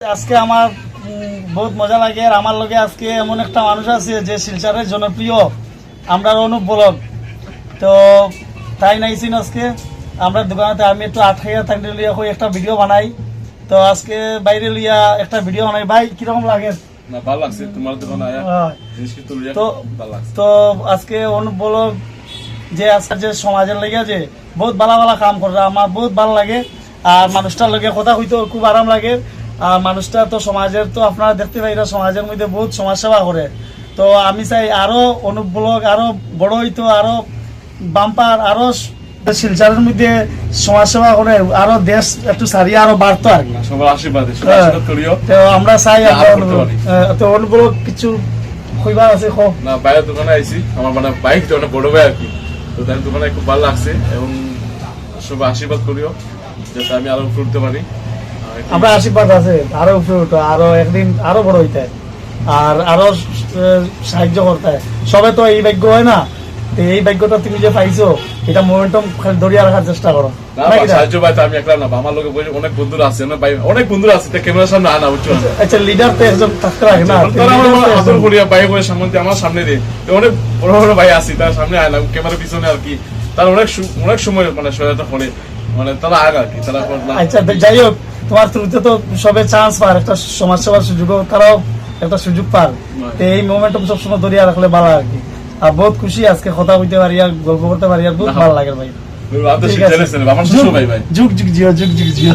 আজকে আমার বহুত মজা লাগে আর আমার লগে আজকে এমন একটা মানুষ আছে যে শিলচরের জনপ্রিয় আমরা অনুপ ব্লগ তো তাই নাইছি আজকে আমরা দোকানেতে আমি একটু আটকাইয়া থাকলে লিয়া হয়ে একটা ভিডিও বানাই তো আজকে বাইরে লিয়া একটা ভিডিও বানাই ভাই কিরকম লাগে না ভালো লাগছে তোমার দোকানে আয়া জিনিস কি তুলিয়া তো ভালো লাগছে তো আজকে অনুপ ব্লগ যে আজকে যে সমাজের লেগে যে বহুত ভালো ভালো কাম করে আমার বহুত ভালো লাগে আর মানুষটার লগে কথা হইতে খুব আরাম লাগে আর মানুষটা তো সমাজের তো আপনারা দেখতে পাই সমাজের মধ্যে বহুত সমাজ সেবা করে তো আমি চাই আরো অনুপ ব্লগ আরো বড় হইতো আরো বাম্পার আরো শিলচরের মধ্যে সমাজ সেবা করে আরো দেশ একটু সারিয়ে আরো বাড়তো আর কি সবার আশীর্বাদে সবার আশীর্বাদ করিও তো আমরা চাই আরো করতে পারি। তো অনুপ ব্লগ কিছু কইবার আছে কো না বাইরের দোকানে আইছি আমার মানে বাইকটা অনেক বড় ভাই আর কি তো তার দোকানে খুব ভালো লাগছে এবং সবার আশীর্বাদ করিও যাতে আমি আরো ফুটতে পারি আমরা আশীর্বাদ আছে আরো উপরে উঠো আরো একদিন আরো বড় হইতে আর আরো সাহায্য করতে সবে তো এই ভাগ্য হয় না তো এই ভাগ্যটা তুমি যে পাইছো এটা মোমেন্টাম ধরিয়া রাখার চেষ্টা করো না সাহায্য পাইতে আমি একলা না আমার লোকে বলি অনেক বন্ধুরা আছে না ভাই অনেক বন্ধুরা আছে ক্যামেরার সামনে আনা বুঝছো আচ্ছা লিডার তো একজন থাকতে রাখে না তারা আমার আদর করিয়া বাইক করে সামনে দিয়ে আমার সামনে দিয়ে তো অনেক বড় বড় ভাই আছে তার সামনে আয় না ক্যামেরার পিছনে আর কি তার অনেক সময় মানে সহায়তা করে মানে তারা আগ আর কি তারা আচ্ছা যাই হোক তোমার থ্রুতে তো সবে চান্স পার একটা সমাজ সেবার সুযোগ তারাও একটা সুযোগ পার তো এই মোমেন্টাম সবসময় ধরিয়া রাখলে ভালো আর কি আর বহুত খুশি আজকে কথা বলতে পারি আর গল্প করতে পারি আর বহুত ভালো লাগে ভাই আমার শ্বশুর ভাই ভাই যুগ যুগ জিও যুগ যুগ জিও